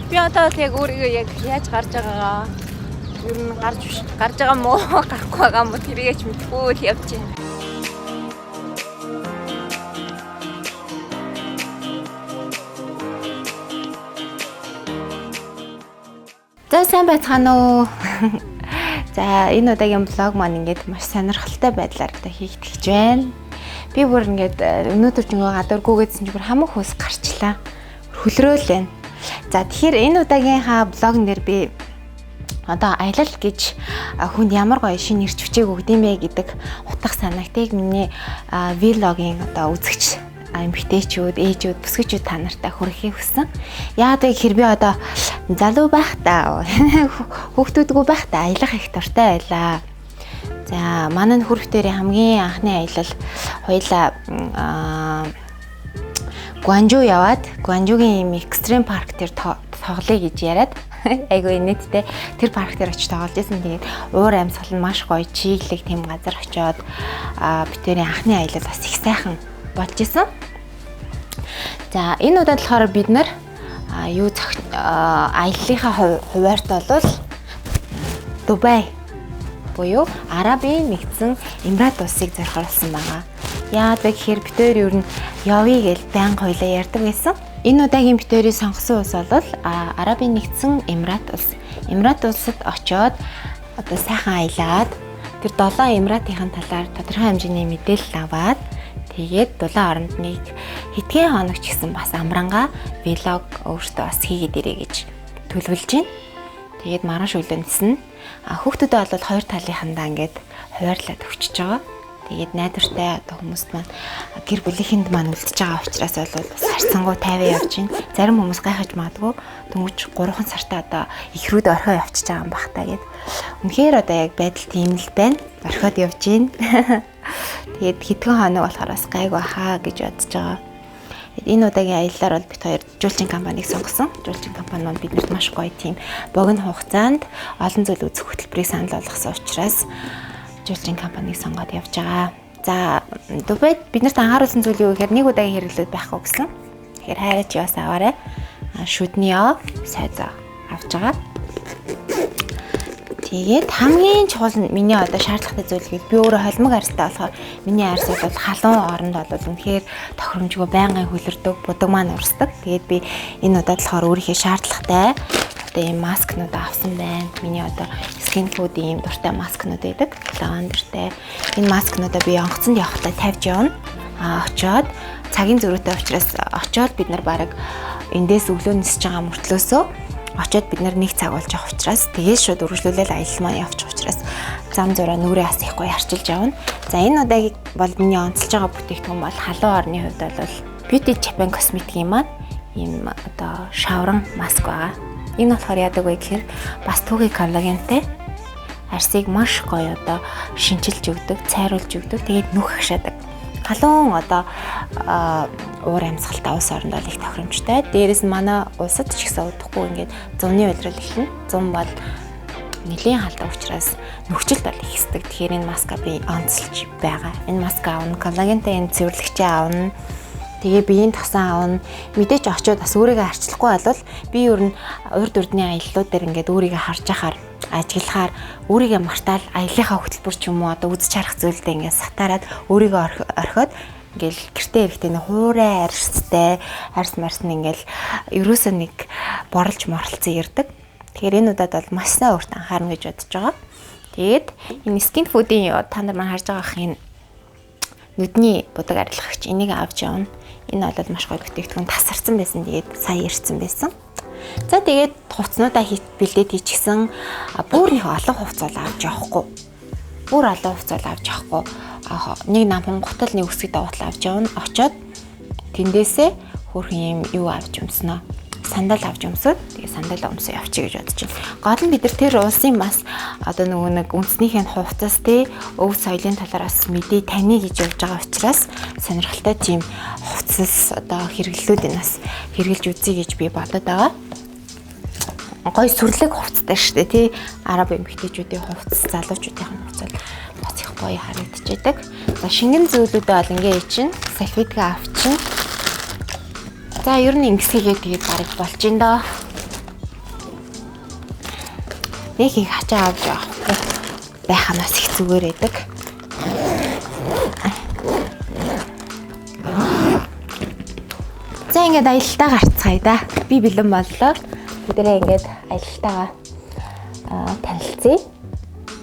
Би одоо яг өөрийгөө яг яаж гарч байгаагаа ер нь гарч байгаа мó гарахгүй байгаа мó тэргээч мэдгүй л явж байна. За сайн байцгаана уу. За энэ удаагийн влог маань ингээд маш сонирхолтой байдлаар одоо хийгдэж байна. Би бүр ингээд өнөөдөр ч нөгөө гадаргүйгээдсэн ч бүр хамаг хөөс гарчлаа. Хөлрөөл байна. За тэгэхээр энэ удаагийнхаа влогн дээр би одоо аялал гэж хүнд ямар гоё шинэ ирч хүчээг өгд юм бэ гэдэг утга санаатыг миний влогийн одоо үзэгч эмэгтэйчүүд, ээжүүд, бүсгүйчүүд та нартай хүрэхийг хүссэн. Яагаад вэ гэхээр би одоо залуу байхдаа хүүхдүүдгүй байхдаа аялах их дуртай байлаа. За манай хүрхтэрийн хамгийн анхны аялал хоёлаа Гуанжу яваад Гуанжугийн юм экстрим парк дээр тоглоё гэж яриад айгу инээдтэй тэр парк дээр очиж тоглож байсан. Тэгээд уур амьсгал нь маш гоё чиглэг тэм газар очиод битэрийн анхны аялал бас их сайхан болж исэн. За энэ удаад болохоор бид нар аяллахаа хуваарт бол Дубай буюу Арабын нэгдсэн Эмират улсыг зорих болсон байгаа. Яагаад вэ гэхээр битээр ер нь явъя гэж байнга хоёлаа ярьдаг байсан. Энэ удаагийн битээрийг сонгосон улс бол Арабын нэгдсэн Эмират улс. Эмират улсад очиод одоо сайхан аялаад тэр 7 Эмиратийн талаар тодорхой хэмжээний мэдээлэл аваад тэгээд дулаан оронд нэг хэдхэн хоног ч гэсэн бас амрангаа влог өөртөө бас хийгээд ирээ гэж төлөвлөж байна. Тэгээд маргааш өглөөнс нь хүүхдүүдэд бол хоёр талынхандаа ингээд хуваарлаад өгчөж байгаа. Тэгээд найдвартай одоо хүмүүст маань гэр бүлийнхэнд маань үлдчихэж байгаа учраас бол харьцангуй тайван явж байна. Зарим хүмүүс гайхаж магадгүй дөнгөж 3 сартаа одоо ихрүүд орхио явчихж байгаа юм бах та гэд. Үнэхээр одоо яг байдал тийм л байна. Орхиод явж байна. Тэгээд хэдхэн хоног болохоор бас гайгүй хаа гэж бодож байгаа. Энэ удаагийн аяллаар бол бид хоёр жуулчин компанийг сонгосон. Жуулчин компани маань биднэрт маш гоё тийм богино хугацаанд олон зүйл үзэх хөтөлбөрийг санал болгосон учраас жуулчин компанийг сонгоод явж байгаа. За Дубайд биднэрт анхааруулсан зүйл юу гэхээр нэг удаагийн хэрэглээд байхгүй гэсэн. Тэгэхээр хайраач яваас аваарай. Шүдний сайзаа авч байгаа. Тэгээд хамгийн чухал нь миний одоо шаардлагатай зүйл би өөрөө холимог арьстай болохоор миний арьс бол халуун оронд бол үнэхээр тохиромжгүй байнгын хөлөрдөг, будаг маань урсдаг. Тэгээд би энэ удаад болохоор өөрийнхөө шаардлагатай одоо ийм маскнууд авсан байна. Миний одоо Skin Food-ийн ийм дуртай маскнууд байдаг. Лавандертэй. Энэ маскнуудаа би онгоцонд явахдаа тавьж явна. Очоод цагийн зөрүүтэй учраас очоод бид нар баг эндээс өглөө нисэж байгаа мөртлөөсөө очоод бид нар нэг цаг болж явах учраас тэгээд шууд үргэлжлүүлэл аялал маань явчих учраас зам зураа нүрээ бас их гоё харчилж явна. За энэ удаагийн бол миний онцолж байгаа бүтээгдэхүүн бол халуун орны хувьд бол Beauty Japan Cosmetics-ийн маань ийм одоо шавран маск байгаа. Энэ болохоор яадаг вэ гэхээр бас түүхий коллагентэй арсыг маш гоё одоо шинчилж өгдөг, цайруулж өгдөг. Тэгээд нүх хашаадаг. Халуун одоо уур амьсгалтай улс оронд бол их тохиромжтой. Дээрээс нь манай улсад ч гэсэн удахгүй ингээд зуны удрал эхэлнэ. Зун бол нэлийн халдаа учраас нөхцөлд бол их хэсдэг. Тэгэхээр энэ маска би онцолж байгаа. Энэ маска аавна, коллагентай энэ цэвэрлэгчээ аавна. Тэгээ биеийн тосан аавна. Мэдээч очиод бас өөрийгөө арчлахгүй бол би ер нь урд урдны аяллууд дээр ингээд өөрийгөө харж ахаар ажиглахаар өөрийгөө мартаал аяллахаа хөтөлбөр ч юм уу одоо үзэж харах зүйлдээ ингээд сатаарад өөрийгөө орхиод ингээл гэртээ ирэхдээ нэг хуурай арьстай арьс марсны ингээл ерөөсөө нэг боролж моролцсон ирдэг. Тэгэхээр энэ удаад бол маш сайн өөртөө анхаарна гэж бодож байгаа. Тэгээд энэ Skin Food-ийн та нар маань харж байгаа хин нүдний будаг арилгагч энийг авч явна. Энэ бол маш гоё бүтээгдэхүүн тасарсан байсан. Тэгээд сая ирсэн байсан. За тэгээд хувцснуудаа бэлдээд хийчихсэн. Бүр их олон хувцс бол авч явахгүй. Бүр олон хувцс бол авч явахгүй. Нэг нам хонготол нэг үсэг давтал авч явна. Очоод тэндээсээ хөрхэн юм юу авч өмснө. Сандал авч өмсөд тэгээ сандал өмсөө явчих гэж бодож байна. Гол нь бид нар тэр улсын бас одоо нөгөө нэг үндэснийхээ хувцас те өв соёлын талаар бас мэдээ таны гэж явж байгаа учраас сонирхолтой тийм хувцас одоо хэрэглэлүүдийг бас хэрэгжилж үзье гэж би бодод байгаа. Гой сүрлэг хувцастай шүү дээ тий. Араб эмэгтэйчүүдийн хувцас, залуучуудын хувцас бас их гоё харагдчихэдэг. За шингэн зүйлүүдээ бол ингээ чинь салфетка авчин. За ер нь ингэсгээд тэгээд бараг болж ин доо. яг их хачаа авч явах байханаас их зүгээр байдаг. За ингээд аялалтаа гарцгаая да. Би бэлэн боллоо. Бүгдээ ингээд аялалтаагаа танилцъя.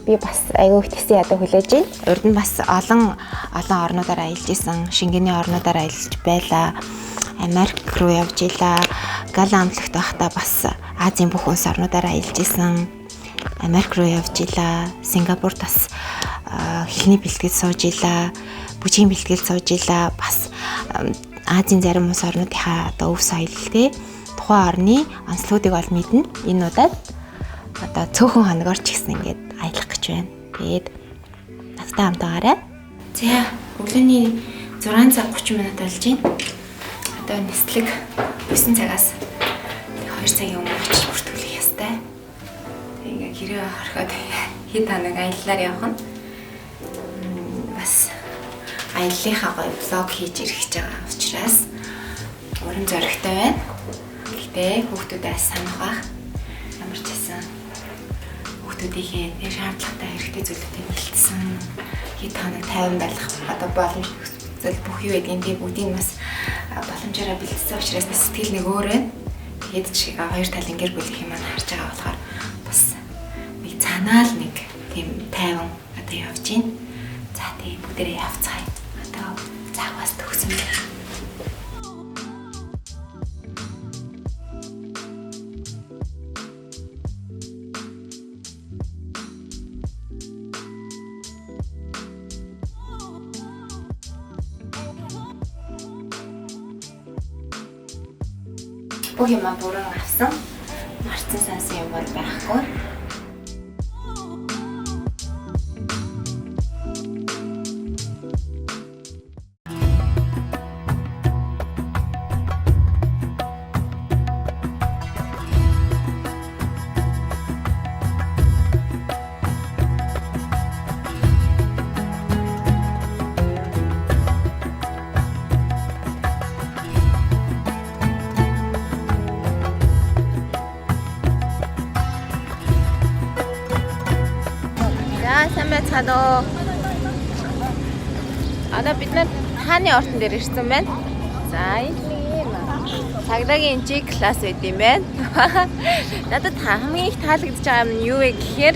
Би бас айгүй их тэсээ ядаа хүлээж байна. Урд нь бас олон орнуудаар аялж исэн, шингэний орнуудаар аялж байлаа. Америк руу явж илаа. Гала амтлагт байхдаа бас Азийн бүх улс орнуудаар аялж исэн. Америк руу явж илаа. Сингапурт бас хэлний бэлтгэл сууж илаа. Бүжгийн бэлтгэл сууж илаа. Бас Азийн зарим улс орнуудынхаа одоо өв соёл те тухайн орны онцлогуудыг ол мэднэ. Энэ удаад одоо цөөхөн хоногор ч гэсэн ингээд аялах гэж байна. Тэгээд надтай хамтаагаарай. За өглөөний 6 цаг 30 минут болж байна. Одоо нислэг 9 цагаас 2 цагийн өмнө очиж бүртгүүлэх ёстой. Тэг ингээд хэрэг ороход хэд хоног аяллаар явах нь бас аяллахаа гоё влог хийж ирэх гэж байгаа учраас уран зоригтой байна. Гэтэ хүүхдүүдээс санах бах. Ямар ч байсан хүүхдүүдийнхээ нэг шаардлагатай хэрэгтэй зүйлүүдийг бэлдсэн. Хэд хоног тайван байх одоо боломж зүйл бүх юу гэдгийг би бүгдийг бас боломжоор бэлдсэн учраас сэтгэл нэг өөр байна. Тэгээд ч хоёр талын гэр бүлийн юм харж байгаа болохоор бас нэг цаанаал нэг тийм тайван одоо явж байна. За тэгээд бүгдээрээ явцгаая. Цагаас төгсөн байна. Бүх юм бүрэн авсан. Марцсан сансан юм бол байхгүй. Сайн байцгаана уу. Одоо бид нар хааны ортон дээр ирсэн байна. За ийм цагдаагийн G класс байд юм байна. Надад хамгийн их таалагдж байгаа юм юу вэ гэхээр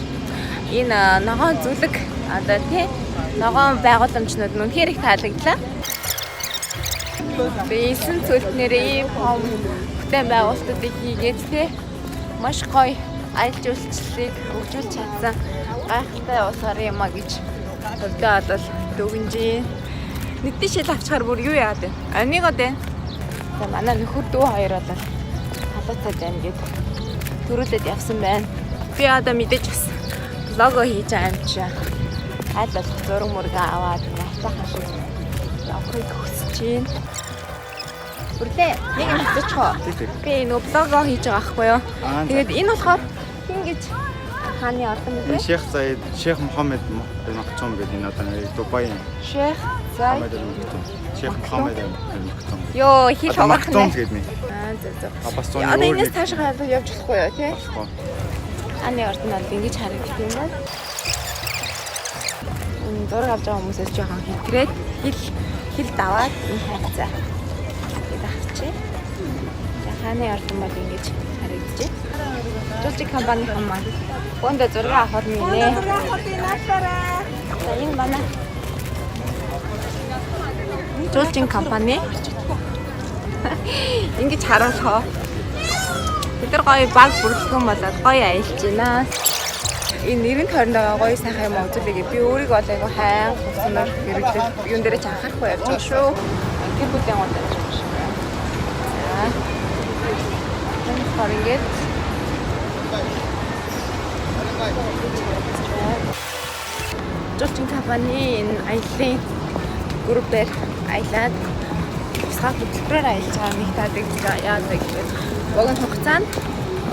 энэ ногоон зүлэг одоо тий ногоон байгууламжнууд нь үнэхээр их таалагдлаа. Бэйсэн цөлт нэрээ ийм бүтээн байгуулалтуудыг хийгээд тий маш гоё аялал жуулчлалыг хөгжүүлж чадсан гайхалтай усаар юм а гэж төвдөө бол дүгнжээ. Нэгдэн шил авчихаар бүр юу яагаад вэ? Анигод байна. За манай нөхөр дүү хоёр бол халууцаад байна гэд төрүүлээд явсан байна. Би одоо мэдээж бас лого хийж байгаа юм чи. Аль бол зураг мураг аваад айтайхан шиг авахыг хүсэж байна. Бүрлээ нэг юм хийчихөө. Би нөгөө блого хийж байгаа байхгүй юу? Тэгээд энэ болохоор хин гэж хааны ордон гэдэг. Шейх Заид, Шейх Мухаммед Мактум гэдэг энэ одоо Дубай. Шейх Заид, Шейх Мухаммед Мактум. Йоо, хэл хогорхон гэдэг. За. Одоо энэс таашаа явж болохгүй юу, тий? Хааны ордон бол ингэж харагддаг юм байна. Зураг авч байгаа хүмүүсээс жоохон хэтрээд хэл даваад энэ хайцаа. Тэгээд авчи. За хааны ордон бол ингэж харагдаж. Жуулчиг компанийн маань гондо зураг авах нь нэ. За энэ манай жуулчиг компани ингэж харуулхаа. Бид нар гоё баг бүрэлдэхүүн болоод гоё аялж байна. Энэ 90 тойронд байгаа гоё сайхан юм үзүүлээгээ би өөрийгөө бол айгу хайр хувцснаар хэрэглэж юун дээрээ ч анхаарахгүй явж байгаа шүү. Гэр бүлийн гол ажиллаж байгаа шүү. За. Энэ харингээд жуулчгийн компани энэ аяллаа группээр аялаад тусгай хөтөлбөрөөр аялж байгаа нэг таадагдсан яа гэвэл богино хугацаанд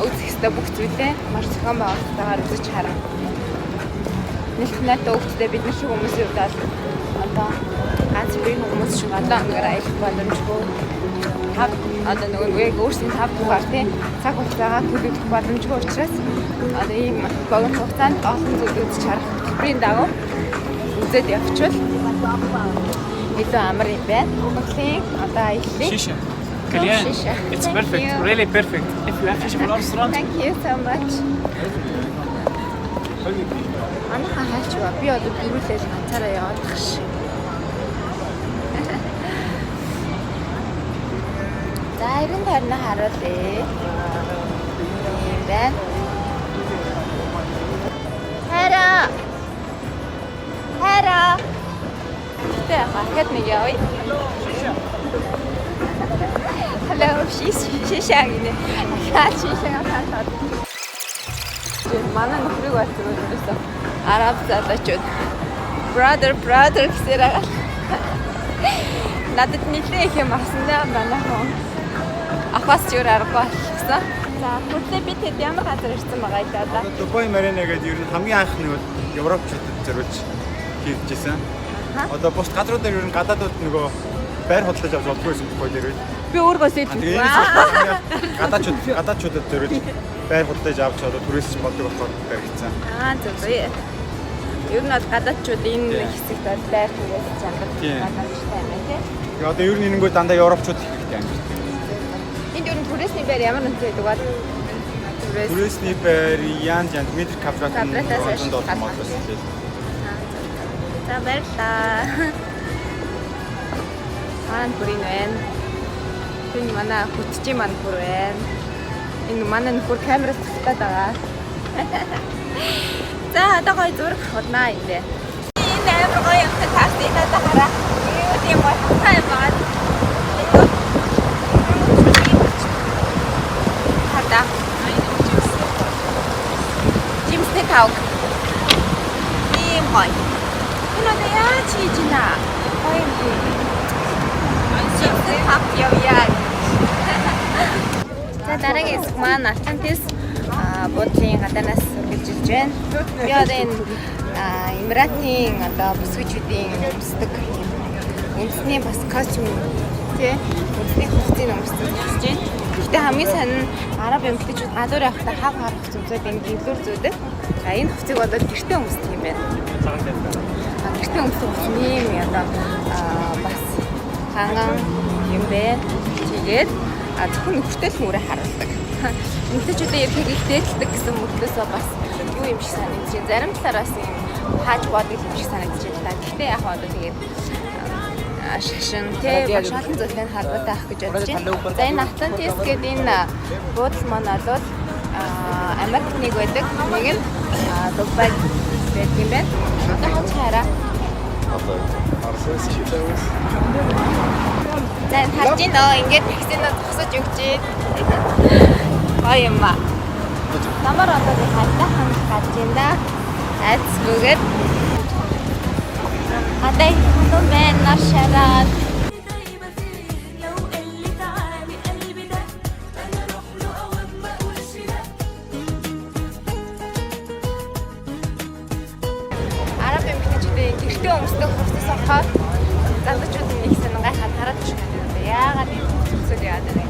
үзэх ёстой бүх зүйлээ маш зохион байгуулалтайгаар үзэж харна. Нэлт найтай хөвгтдээ бид нар шиг хүмүүсийн хувьд одоо ганц бүрийн хүмүүс шиг одоо ангаар аялах боломжгүй. тав одоо нөгөө яг өөрсдийн тав тухаар тий цаг хугацаагаа төлөвлөх боломжгүй учраас одоо ийм богино хугацаанд олон зүйл үзэж харах төлбөрийн дагуу үзээд явчихвал илүү амар юм байна. Монголын одоо аяллаа. Shisha. Kalyan. It's perfect. Really perfect. If you have fish for restaurant. Thank you so much. Анхаа хайчгаа би одоо дөрүүлээд ганцаараа яваад тах шиг. За ирэн тарина харуулъя. Ийм байна. Хара. Тэ хахад нэг явъя. Hello, шишаа гинэ. Шишаа хатаад. Манай нөхрийг болсон ерөөсөө араб залуучууд brother гэсээр байгаа. Надад нэлээ их юм авсандаа манай хүн ахаас ч өөр аргагүй болсон. За хүртэл бид хэд ямар газар ирсэн байгаа юм да. Дубай Марина гэдэг ер нь хамгийн анх нь бол европчуудад зориулж хийгдчихсэн. Одоо бус газруудаар ер нь гадаадууд нөгөө байр хөдлөж авч болдгоо гэсэн Дубай дээр. Би өөргөө сэтэл. Гадаадчуудад зориулж байр хөдлөж авч одоо турист болдог болохоор баригдсан. Зөв. Ер нь гадаадчууд энэ хэсэгт бол байр түрээс чанга гадаадчтай юм тий. Тэгээ одоо ер нь энэнгөө дандаа европчууд хэрэгтэй юм. Энд ер нь туристны байр ямар үнэтэй байдаг бол туристны байр янз метр квадратын $100 болсон. За баярлалаа. Бүрийн байна. Энэ манай хүчтэй маань бүр байна. Энэ манай нөхөр камерас татаад байгаа. За одоо гоё зураг хурнаа юм дээ. Энэ амар гоё юм таастай надад хараа. Юу тийм гоё хацаа юм байна. Хата. Жимстэй тав. Ийм гоё. Энэ одоо яа чиж нэ? Гоё юм. Жимстэй тав явъя. За дараагийн хэсэг маань Атлантис буудлын гадаанаас үргэлжилж байна. Би одоо энэ Эмиратын одоо бүсгүйчүүдийн өмсдөг үндэсний бас костюм тий үндэсний хувцсыг өмсдөг гэж байна. Гэхдээ хамгийн сайн нь араб эмэгтэйчүүд гадуур явахдаа хав харах зүйлүүд энэ гинлүүр зүүдэг. За энэ хувцсыг одоо гэртээ өмсдөг юм байна. Гэртээ өмсдөг юм одоо бас ханган юм байна. Тэгээд зөвхөн нөхөртэй л нүрээ харуулдаг. Эмэгтэйчүүдээ ерхийг их дээдлдэг гэсэн мөртлөөсөө бас юу юм шиг санагдаж байна. Зарим талаар бас юм хааж бодог юм шиг санагдаж байна. Гэхдээ яг одоо тэгээд шашин тий маш олон зүйлээр харбатай ах гэж бодож байна. За энэ Атлантис гэдэг энэ буудал маань бол Америкт нэг байдаг. Нэг нь Дубай байдаг юм байна. Одоо хаач хараа. За харж ийн оо ингээд таксиноо зогсож өгч дээ. Гоё юм ба. Намар одоо би хатаа хандж гарч ийн да. Айцгүйгээр. Хатаа хатуу байна шараад. Араб эмэгтэйчүүдийн гэртээ өмсдөг хувцас авахад залуучууд нэг хэн гайхаад хараад байна. Яагаад энэ хувцас яагаад вэ?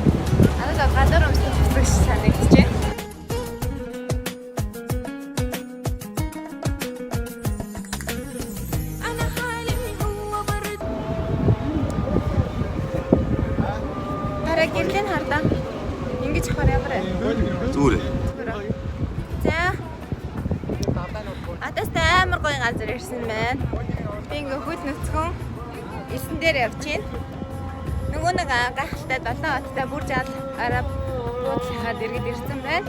Надад гадар өмсдөг хувцас санагдаж байна. Гэрлийн хардаа ингэж хахаар ямар вэ? Зүгээр. За. Атастай амар гоё газар ирсэн байна. Би ингээ хөл нүцгэн элсэн дээр явж байна. Нөгөө нэг гайхалтай 7 хоттой бүр жаал араб бодлоход иргэд ирсэн байна.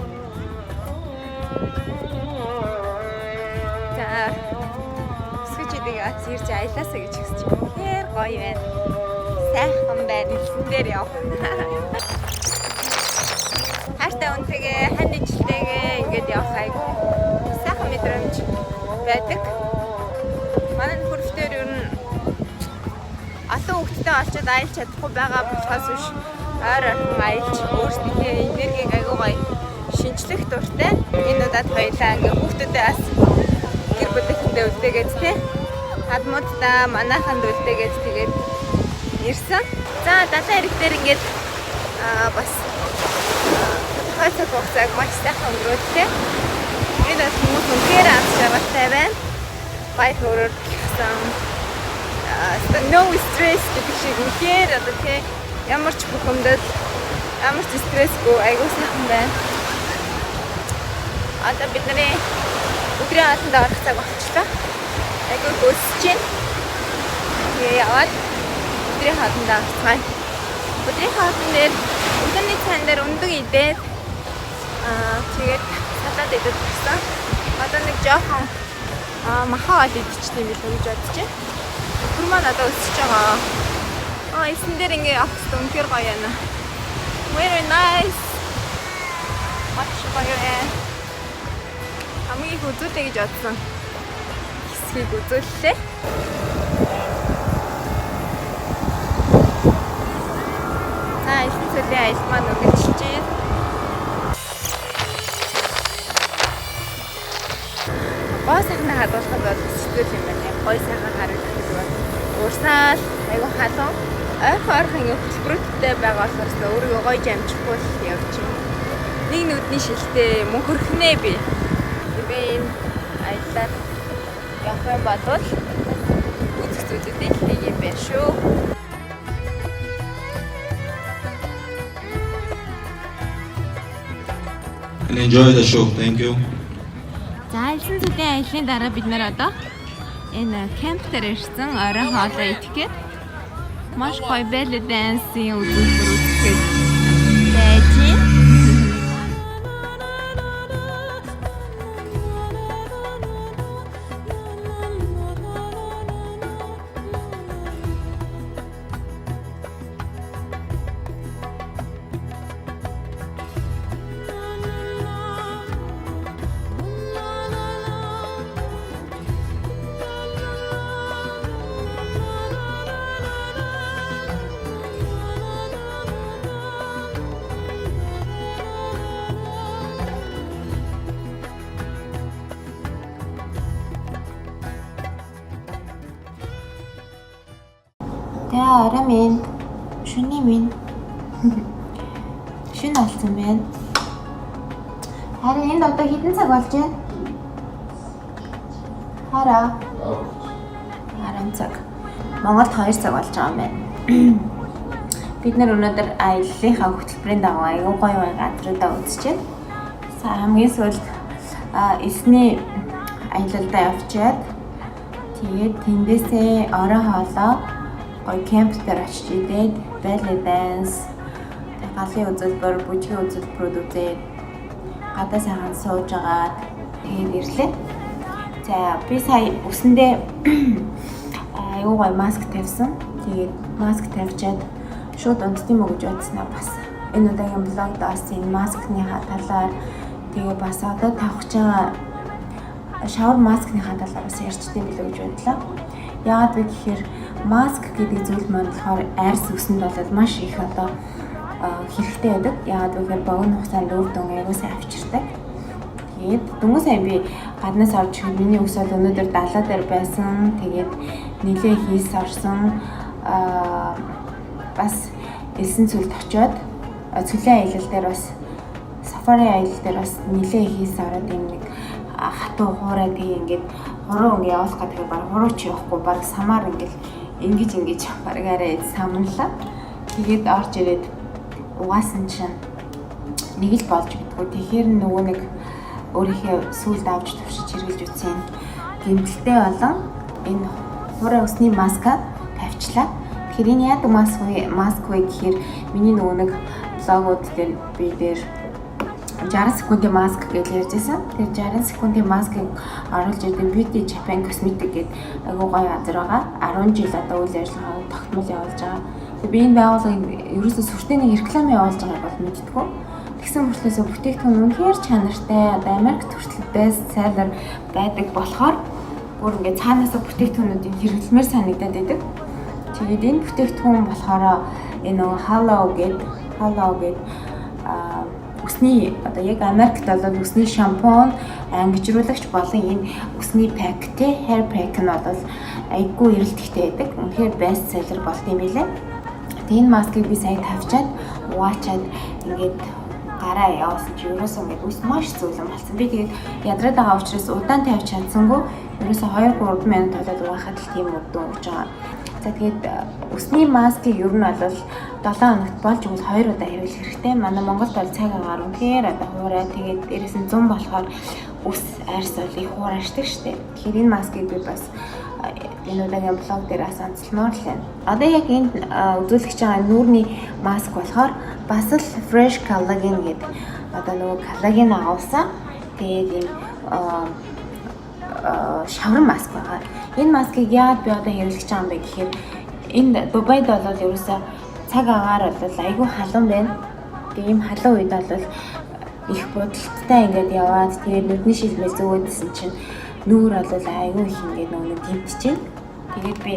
За. Скучэдэг ирж аялаасаа гэж хэлж байна. Тэр гоё байна. Сайхан байна. Элсэн дээр яв. Хайртай үнтэйгээ, хань ижилтэйгээ ингээд явах айгүй сайхан мэдрэмж байдаг. Манай нөхөртөө ер нь олон хүүхэдтэй очиод аялж чадахгүй байгаа болохоос биш ойр орхон аялж өөрсдийнхээ энергийг айгүй гоё шинжлэх дуртай. Энэ удаад хоёлаа ингээд хүүхдүүдээ бас гэр бүлтэй үлдээгээд тий хадмуудаа манайханд үлдээгээд тэгээд ирсэн. За далайн ирэх дээр ингээд бас хойцог хугацааг маш сайхан өнгөрүүллээ. Энэ бас хүмүүс үнээр амж байгаатай байна. Бай төрөөр гэсэн no stress гэдэг шиг үнээр одоо тийм ямар ч бухимдал ямар ч стрессгүй айгуу сайхан байна. Одоо бидний өдрийн хаалтанд орох цаг болчихлоо. Айгуу гүйсэж байна. Тэгээ яваад өдрийн хаалтанд орцгаая. Өдрийн хаалтан дээр өглөөний цайн дээр өндөг идээд тэгээд салаад идэж байсан. Одоо нэг жоохон махаа ол идчихсэн юм билүү гэж бодож байна. Бүр маань одоо өсөж байгаа. Эсэн дээр ингээ авчихсан үнээр гоё яана. Very nice. Маш гоё яа. Хамгийн үзүүлээ гэж бодсон. Хэсгийг үзүүллээ. Эсэн цэлийн аялал маань үргэлжилж байна. Гоо сайхан хадгалахад бол сэтгэл юм байна. Гой сайхан харагдах гэж байна. Уурсаал айгу халуун. Ойрхон ингэ хөтөлбөрөдтэй байгаа болохоор өөрийгөө гоё амжихгүй явж байна. Нэг нүдний шилтэй мөн хөрхнээ би. Би энэ аяллаар явах бодвол үзэх зүйлүүдээ нэг юм байна шүү. And enjoy the show. Thank you. За эзэн цэлийн аяллаа дараа бид нэр одоо энэ кемп дээр ирсэн орой хоолоо идэх гээд маш гоё belly dance-ийн үзүүлбэр үзэхэд байж байна. Тэгээ орой минь шөнийн минь шөнө болсон байна. Харин энд одоо хэдэн цаг болж байна? Хараа. 10 цаг. Монголд 2 цаг болж байгаа юм байна. Бид нар өнөөдөр аяллахаа хөтөлбөрийн дагуу аюу гоё газруудаа үзэж байна. Хамгийн сүүлд эсний аялалдаа явчаад тэгээд тэндээсээ орой хоолоо гоё кемп дээр очиж идээд belly dance галын үзүүлбэр, бүжгийн үзүүлбэрүүд үзээд гадаа сайхан сууж агаад тэгээд ирлээ. За би сая үсэндээ аюу гоё маск тавьсан. Тэгээд маск тавьчаад шууд унтдсан мө гэж бодсноо бас. Энэ удаагийн блогд бас энэ маскны талаар тэгээд бас одоо тавих гэж байгаа шавар маскны талаар бас ярьчихдээ билүү гэж бодлоо. Яагаад вэ гэхээр маск гэдэг зүйл маань болохоор арьс үсэнд бол маш их одоо хэрэгтэй байдаг. Яагаад вэ гэхээр богино хугацаанд үр дүн аюулсаа авчирдаг. Тэгээд дөнгөж сайн би гаднаас орж ирэхэд миний ус бол өнөөдөр далаа дээр байсан. Тэгээд нилээ хийс орсон. Бас элсэн цүлд очиод цүлийн аялал дээр бас сафари аялал дээр бас нилээ хийс ороод юм нэг хатуу хуурай тэгээ ингээд хуруу ингээд явуулах гэдэг баг хуруу ч явахгүй баг самаар ингээд ингэж баг арай самнлаа. Тэгээд орж ирээд угаасан чинь нэг л болж гэдэггүй. Тэгэхээр нөгөө нэг өөрийнхөө сүлд авч төвшиж хэрглэж үтсэн гэмтэлтэй болон энэ хураа усны маска тавьчлаа. Тэгэхээр энэ яадаг маск вэ гэхээр миний нөгөө нэг блогууд дээр би дээр 60 секундын маск гэж ярьжсэн. Тэр 60 секундын маскыг оруулж идэв Beauty Japan Cosmetic гэдэг агуу гоё газар байгаа. 10 жил одоо үйл ажиллагаа тогтмол явуулж байгаа. Би энэ байгууллагыг ерөөсөө сүртэний реклам явуулж байгааг бол мэдтгүү. Тэгсэн мөртлөөсөө бүтээгдэхүүн үнэхээр чанартай, одоо Америкт хүртэл best seller байдаг болохоор бүр ингээд цаанаасаа бүтээгдэхүүнүүдийг хэрэглэмээр санагдаад байдаг. Тэгээд энэ бүтээгдэхүүн болохоор энэ нөгөө Hello гэдэг усны одоо яг Америкт бол усны шампунь, ангижруулагч болон энэ усны пак hair pack нь бол айгүй эрэлттэй байдаг. Үнэхээр best seller болт юм билээ. Энэ маскыг би сая тавьчаад угаачаад ингээд гараа явуулсан чи ерөөсөө ингээд үс маш зөөлөн болсон. Би тэгээд ядраад байгаа учраас удаан тавьж чадсангүй ерөөсөө 2-3 минут болоод угаахад л тийм үдэн өгч байгаа. За тэгээд өсний маскыг ер нь бол 7 хоногт болж өгвөл 2 удаа хэрэглэх хэрэгтэй. Манай Монголд бол цаг агаар үнэхээр одоо хуурай тэгээд дээрээс нь 100 болохоор ус арьс бол их хуурайшдаг штеп. Тэгэхээр энэ маскыг би бас энэ удаагийн блог дээрээс онцлмоор л байна. Одоо яг энд үзүүлэх байгаа нүүрний маск болохоор бас л fresh collagen гэдэг одоо нөгөө коллаген агуулсан. Тэгээд ийм шаврын маск байгаа. Энэ маскыг яагаад би одоо хэрэглэж байгаа юм бэ гэхээр энэ Дубайд бол ерөөсөө цаг агаар бол айгүй халуун байна. Тэгээд ийм халуун үед бол их бодолттой ингээд яваад тэгээд нүдний шилмэл зөөгдсөн чинь нүүр бол айгүй их ингээд нөгөө гимтчихээн. Тэгээд би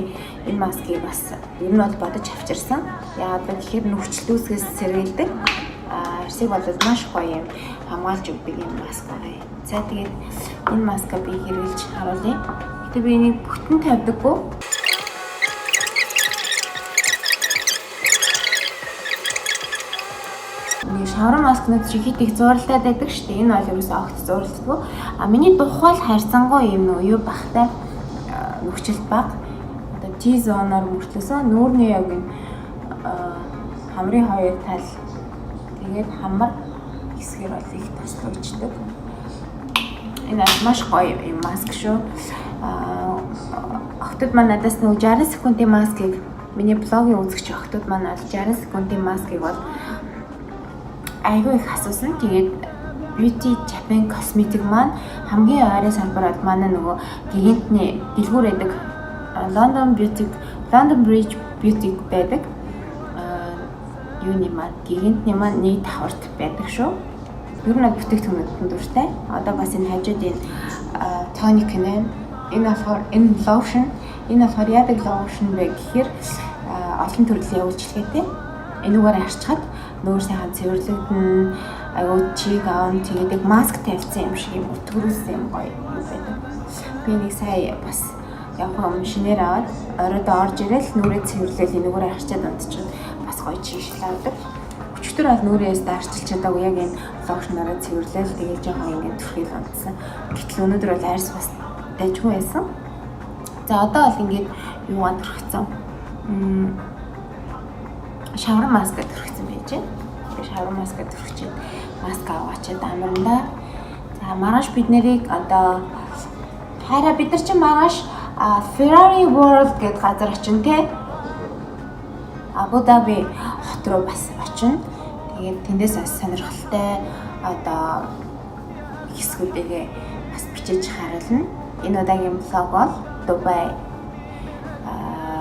энэ маскыг бас ер нь бол бодож авчирсан. Яагаад гэхээр нүхчл дүүсгээс сэргийлдэг. Арсыг бол маш гоё юм хамгаалж өгдөг юм маск байгаа юм. За тэгээд энэ маска би хэрэглэж харуулъя. Гэтэ би энийг бүтэн тавьдаггүй. Нэг шаврын маскнууд чи хит их зуралтай байдаг шүү дээ. Энэ бол ерөөсөө огт зуралдаггүй. Миний тухайл харьцангуй юм уу юу бахтай нүхчилт баг. Одоо T-зоноор мөртлөөсөн нүүрний яг юм хамрын хоёр тал тэгээд хамар хэсгээр бол их тослогчдөг. Энэ маш гоё юм маск шүү. Охтод маань надаас нэг 60 секундын маскыг миний блогийн үзэгч охтод маань 60 секундын маскыг бол айгүй их асуусан. Тэгээд Beauty Japan Cosmetic маань хамгийн ойрын салбарт манай нөгөө гигантны дэлгүүр байдаг London Bridge Beauty байдаг. Юуны маань гигантны маань нэг давхарт байдаг шүү. Ер нь бүтээгдэхүүнүүд дуртай. Одоо бас энэ хажууд энэ тоник нэ. Энэ болохоор энэ lotion. Энэ болохоор яадаг lotion бэ гэхээр олон төрлийн үйлчлэгээтэй. Энүүгээр арчхад нүүр сайхан цэвэрлэгдэн аюу чиг аав тэгээд маск тавьсан юм шиг юм өтгөрүүлсэн юм гоё юм байдаг. Би нэг сая бас явах юм шинээр аваад оройдоо орж ирэл нүрээ цэвэрлээл энүүгээр арчаад унтчихад бас гоё чигшил авдаг. Өчигдөр бол нүрээс даарчилж чадаагүй яг энэ лошнороо цэвэрлээл тэгээд жоохон ингээд түрхэл унтсан. Гэтэл өнөөдөр бол арьс бас дайжгүй байсан. За одоо бол ингээд юугаар түрхсэн. Шаврын маскаар түрхсэн байж байна. Би шаврын маскаар түрхчихэд маск аваачаад амарна. За маргааш бид нэрийг одоо хараа бид нар чинь маргааш Ferrari World гэдэг газар очино те. Абу Даби хот руу бас очино. Тэгээд тэндээс бас сонирхолтой одоо хэсгүүдээ бас бичиж харуулна. Энэ удаагийн блог бол Дубай,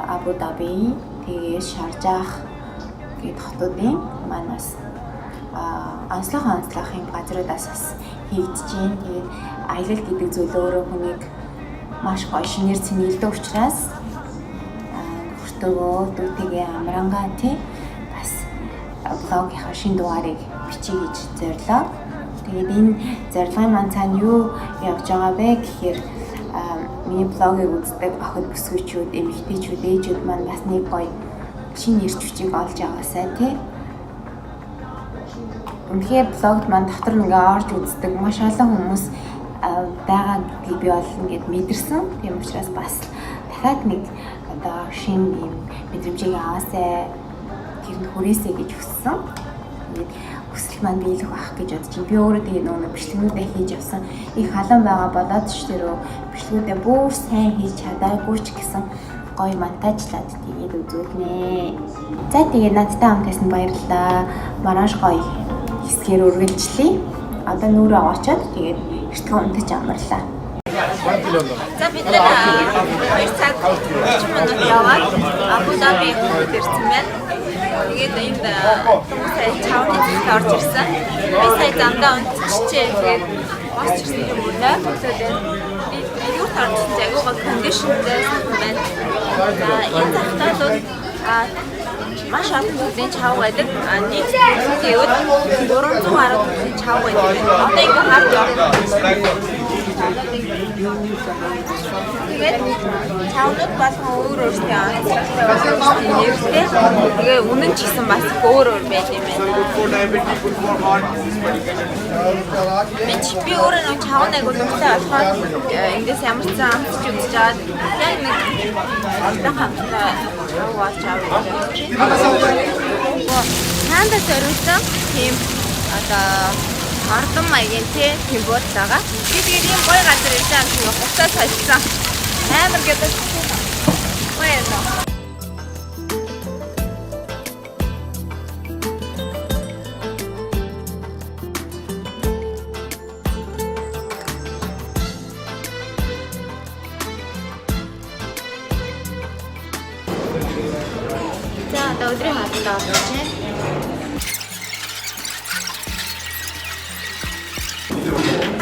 Абу Даби, тэгээд Шаржах гэдэг хотуудын манаас онцлогын газруудаас бас хийгдэж байна. Тэгээд аялал гэдэг зүйл өөрөө хүнийг маш гоё шинээр цэнгэлдэг учраас нөхөртөөгөө дүүтэйгээ амрангаа тий бас блогийнхаа шинэ дугаарыг бичиж гэж зорилоо. Тэгээд энэ зорилгын маань цаана юу явж байгаа бэ гэхээр миний блогийг үздэг охид бүсгүйчүүд, эмэгтэйчүүд, ээжүүд маань бас нэг гоё шинэ ирч хүчийг олж аваасай тий. Үнэхээр блогт маань дотор ингээ орж үздэг маш олон хүмүүс байгаа гэдгийг би бол ингээд мэдэрсэн. Тийм учраас бас дахиад нэг одоо шинэ юм мэдрэмжийг аваасай гэрн хүрээсэй гэж хүссэн. Тэгээд хүсэл маань биелэх байх гэж бодож байна. Би өөрөө тэгээ нөгөө бичлэгнүүдээ хийж авсан. Их халуун байгаа болоод ч тэрөө бичлэгүүдээ бүр сайн хийж чадаагүй ч гэсэн гоё монтажлаад тэгээд үзүүлнэ. За тэгээд надтай хамт байсан баярлалаа. Маргааш гоё хэсгээр үргэлжлэе. Одоо нүрээ аваачаад тэгээд эртхэн унтаж амарлаа. За бид нэр 2 цаг 30 минут яваад Абу Даби хотод ирсэн байна. Тэгээд энд сая чавны цэцэг орж ирсэн. Би сая замдаа унтчихжээ. Тэгээд босч ирсэн юм байна. Би юу тарчсан загууга кондишнтэй байна. За энэ захтаа бол маш олон төрлийн чав байдаг. Нэг тэгээд 300 гаруй төрлийн чав байдаг. Одоо ингэ харж байна. Тэгээд чавнууд болгон өөр өөртөө онцлогтой нэртэй. Тэгээ үнэн ч гэсэн бас өөр байд юм байна. Би өөрөө нэг чавн айгуу дуртай болохоор эндээс ямар ч амтч үзэж чаад яг нэг хамтдаа чаваа чаваа. Ханда зориулсан тийм одоо ардам маягийн тийм бод байгаа. Тэгээд ийм гоё газар ирсэн юм шиг хуцаа сольсон. Амар гэдэг. Баяна. За, өдрийн хаалтаа авчих.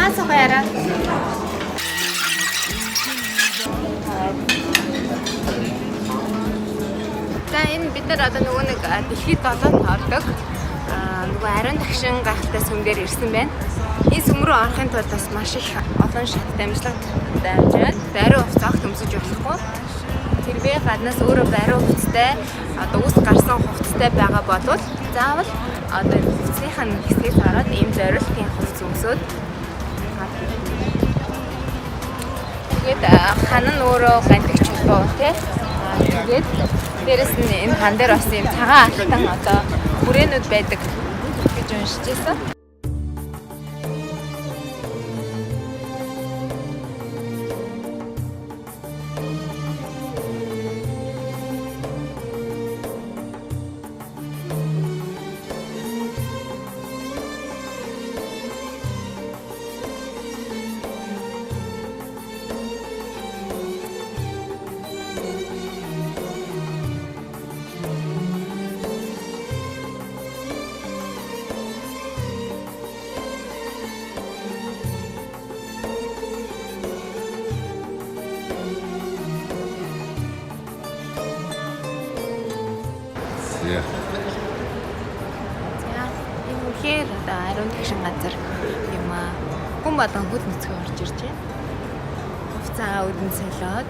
Асуугаарай. За энэ бид нар одоо нөгөө нэг дэлхийд 7 тоордог нөгөө ариун тагшин гахалтай сүм дээр ирсэн байна. Энэ сүм рүү орохын тулд бас маш их олон шат дамжлага дамжаад бариу хувц огт өмсөж болохгүй. Тэрвээ гаднаас өөрөө бариу хувцтай одоо ус гарсан хувцтай байгаа болвол заавал одоо хувцсынхаа хэсгээс ороод ийм зориултын хувц өмсөд тэгээд хан нь өөрөө гандагч болоо тий. Тэгээд дээрэс нь энэ хан дээр бас юм цагаан алтан одоо бүрээнүүд байдаг гэж уншиж байсан. Yeah. За энэ үнэхээр одоо ариун тагшин газар юм аа. Хүн болон хөд нүцгэн орж ирж байна. Хувцаа өдөн солиод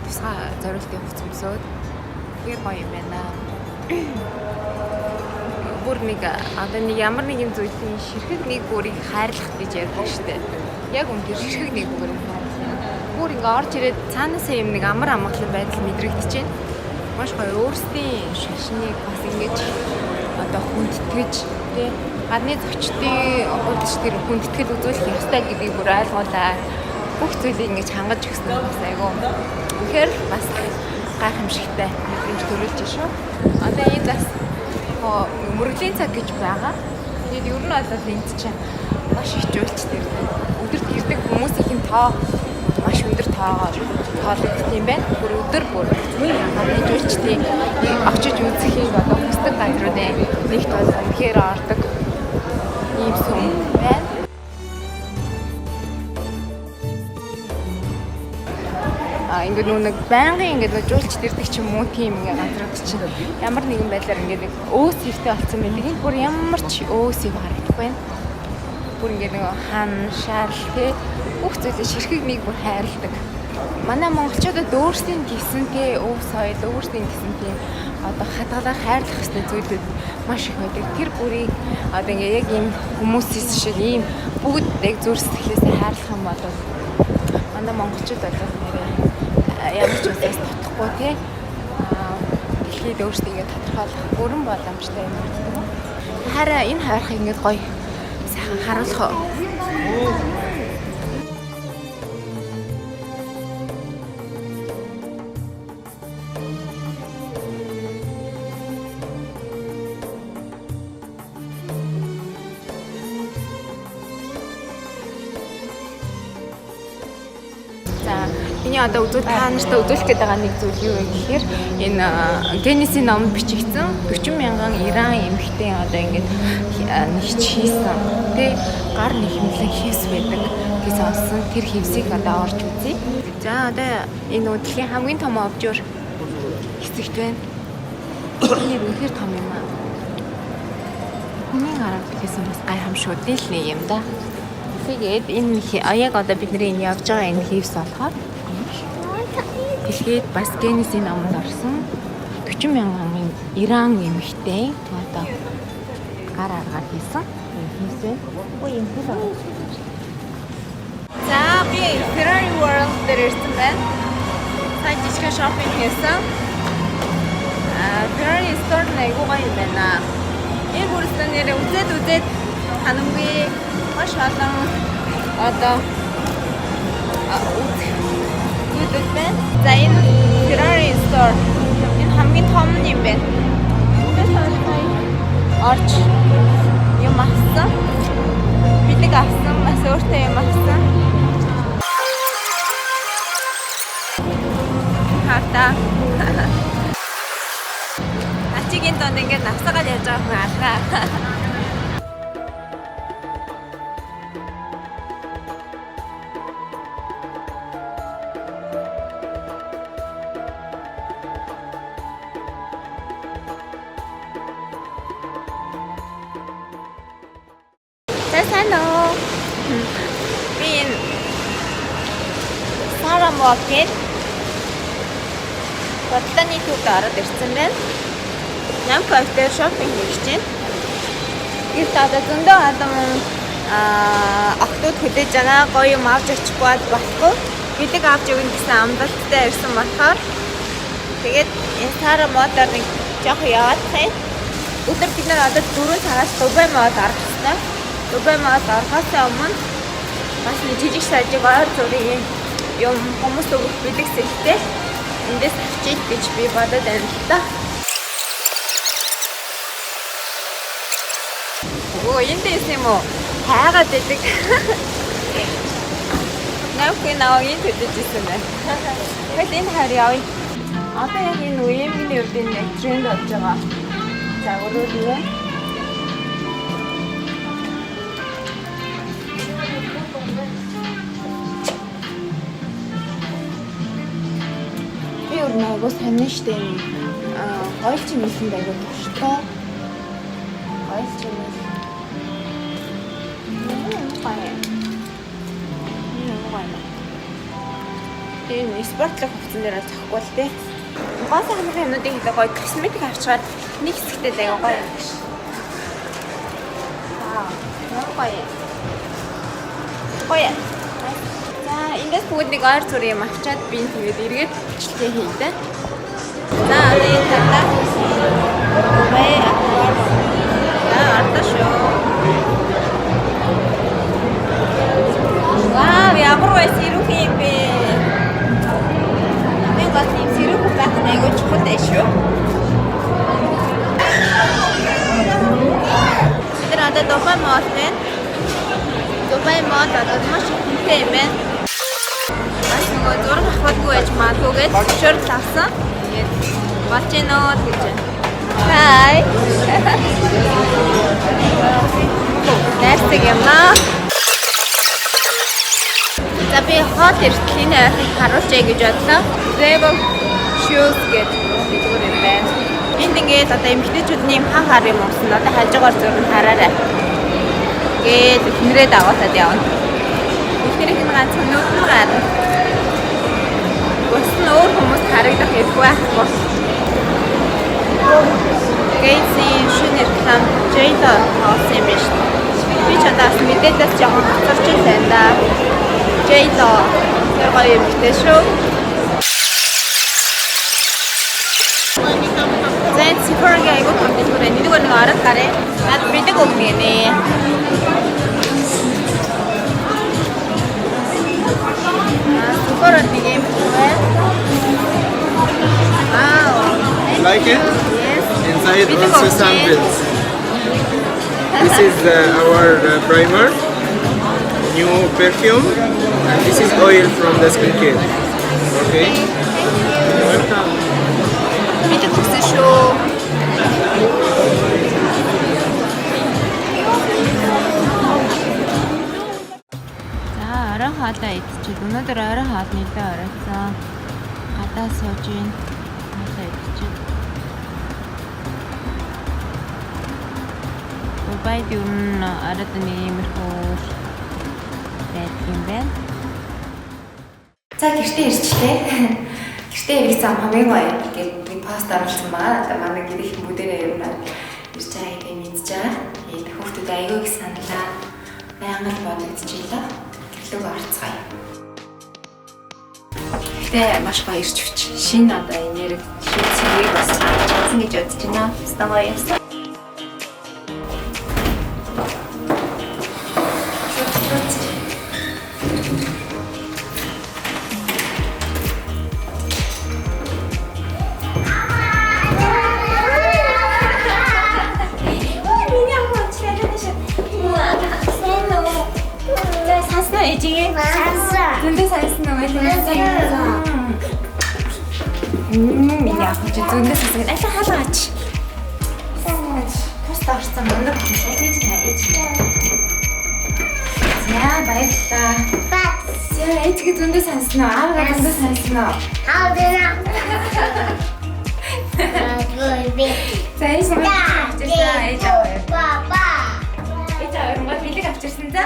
тусгай зориултын хувц өмсөд тэр гоё юм байна. Бүр нэг одоо нэг ямар нэгэн зүйлийн ширхэг нэг бүрийг хайрлах гэж ярьдаг шүү дээ. Яг үнээр ширхэг нэг бүрийг хайрлах. Бүр ингээ орж ирээд цаанаасаа юм нэг амар амгалан байдал мэдрэгдэж байна. Маш гоё өөрсдийн шашныг бас ингэж одоо хүндэтгэж тий гадны зочдын хувьд ч тэр хүндэтгэл үзүүлэх ёстой гэдгийг бүр ойлгуулаа. Бүх зүйлийг ингэж хангаж өгсөн нь бас айгүй. Тэгэхээр бас гайхамшигтай мэдрэмж төрүүлж байна шүү. Одоо энэ бас мөрөглийн цаг гэж байгаа. Тэгээд ер нь бол энд чинь маш их жуулч тэр өдөрт ирдэг хүмүүсийн тоо маш өндөр тоологдсон юм байна. Бүр өдөр бүр гадны жуулчдын очиж үзэхийг одоо хүсдэг газрууд нэгт бол үнэхээр ордог ийм сүм байна. Ингээд нэг байнгын ингээд жуулчд ирдэг ч юм уу тийм ингээд газрууд чинь ямар нэгэн байдлаар ингээд нэг өөс хэвтэй болсон байдаг. Энэ бүр ямар ч өөс юм харагдахгүй байна. Бүр ингээд нэг хан, шал тий бүх зүйлээ ширхэг нэг бүр хайрладаг. Манай монголчуудад өөрсдийн гисэн тий өв соёл, өөрсдийн гисэн тий одоо хадгалаар хайрлах хэвээр зүйлүүд маш их байдаг. Тэр бүрийг одоо ингээд яг ийм хүмүүсээс шиг ийм бүгд яг зүрх сэтгэлээсээ хайрлах юм бол манай монголчууд бол нэрээ ямар ч үсээс тотохгүй тий дэлхийд өөрсдөө ингээд тодорхойлох бүрэн боломжтой юм байна. Хараа энэ хайрхыг ингээд гоё сайхан харуулах уу. За миний одоо та нартай үзүүлэх гээд байгаа нэг зүйл юу вэ гэхээр энэ Генесийн номд бичигдсэн 40 мянган Иран эмэгтэй одоо ингээд нэгч хийсэн тий гар нэхэмлэн хийс байдаг гэж сонсон тэр хевсийг одоо орж үзье. За одоо энэ дэлхийн хамгийн том обжуур хэсэгт байна. Энэ үнэхээр том юм аа. Хүний гараад гэсэн бас гайхамшигтай л нэг юм да. Тэгээд энэ яг одоо бидний энэ явж байгаа энэ хийвс болохоор тэгээд бас Генесийн номонд орсон 40 мянган Иран эмэгтэй одоо гар аргаад хийсэн хийвс байна. Ой юм хэлээ. За би Ferrari World дээр ирсэн байна. Сайн жижиг шопинг хийсэн. Ferrari store нэг гоё юм байна. Энэ бүрсэн нэрээ үзээд ханамгүй маш олон одоо үзээд байна. За энэ Ferrari store энэ хамгийн том юм байна. Орч юм авсан. Бэлэг авсан, бас өөртөө юм авсан. Хата. Ачигийн донд ингээд навсагаад яаж байгаа хүн алгаа. Hello. Би энэ Sara Market Батланы төвд ороод ирсэн байна. Намкафтер шопинг хийж байна. Гэрт одоо зөндөө адам охтууд хөдөөж байна. Гоё юм авч очихгүй болохгүй. Бэлэг авч өгнө гэсэн амлалттай ирсэн болохоор тэгээд энэ Sara Motor нэг жоох яваад тань. Өдөр бид нар одоо 4 цагаас Дубай мод арах гэсэн. Дубай мод арахаас өмнө бас нэг жижиг сажиг ойр зүрийн юм хүмүүс өгөх бэлэг сэлтэй эндээс авчиж гэж би бодоод байна л та. Оо эндээс юм уу? Хайгаад байдаг. Навгүй навгийн төдөжсэн байна. Тэгэл энэ хайр явъя. Одоо яг энэ үеийн үед энэ тренд болж байгаа. За өрөөлөө. Нөгөө сонин штэ ойлч юм хэлсэн байгаад туштай ойлч юм энэ спортлог хувцсан дээр захгүй л дээ. Гол хамгийн юмнуудыг хэлээ гоё косметик авчгаад нэг хэсэгтээ заяа гоё юм биш. Нэг гоё. Гоё. За эндээс бүгд нэг ойр зүр юм авчаад би тэгээд эргээд бичлэгээ хийдэ. За энэ тата. Бай ахвар. За ардашоо. Вау, ямар байсан ирүүх юм бэ? Нэг гол юм сэрүүх байх нэг чухал дээ шүү. Тэр одоо Дубай мод байна. Дубай мод одоо маш ихэнтэй юм байна. Бас нөгөө зураг авахгүйг байж магадгүйгээд зөвшөөрөл авсан. Тэгээд болж гинөө гэж байна. Хай. Найрсаг юм наа. За би хот эртэл энэ ойрыг харуулъя гэж бодлоо. Rebel shoes гэдэг юм байна. Энд ингээд одоо эмэгтэйчүүдний хан хар юм усан. Одоо хажуугаар зураг хараарай. Гээд нэрээ дагуулад явна. Ихнэрийнх нь ганцхан нүдэн гар. Бус нь өөр хүмүүст харагдах хэрэггүй байхгүй. Гейсийн шинэ реклам J-до авсан юм биш. Би ч одоо мэдээлэлс жоохон хацарч байна да. J-до тэр гоё юм дээ шүү. Зэн Sephora-гийн айгуу том дэлгүүр энэ нэг арга гараа. Над бэлэг өгнө нэ. Sephora нэг юм байна. Wow. Like it? Yes. Inside also samples. This is our primer, new perfume, and this is oil from the skincare. Okay? Welcome. Бэлэг өгсөн шүү. Орой хаалаа идчихээ. Өнөөдөр орой хаал нэлээ оройсон. Гадаа сууж ийн. Хаалаа идчихээ. Дубайд юу н арад нэг иймэрхүү байдаг юм байна. За гэртээ ирчлээ. Гэртээ ирсэн хамгийн гоё гэдэг би пост оруулсан маа. Одоо манай гэрийн бүдэрээ ер нь ирж байгаа гэдэг мэдж байгаа. Тэгээд хүүхдүүд аягүй их саналаа. Байнга л бодогдчихлаа. Гэрлөг орцгоё. Гэтэ маш гоё ирч хүч. Шинэ одоо энерги шинэ цэгийг бас чадсан гэж бодож байна. Стан гоё яасан. Дүндээ сайсан уу байлаа. Яг ч зөндөө сасгал аль хаалгач. Пост орсон мундаг хийж нэ. Яа баярлалаа. За эцэг зөндөө сансан уу? Аавгаа зөндөө сансан уу? Аав даа. За энэ Баба. Эцэг аваад билег авчирсан за.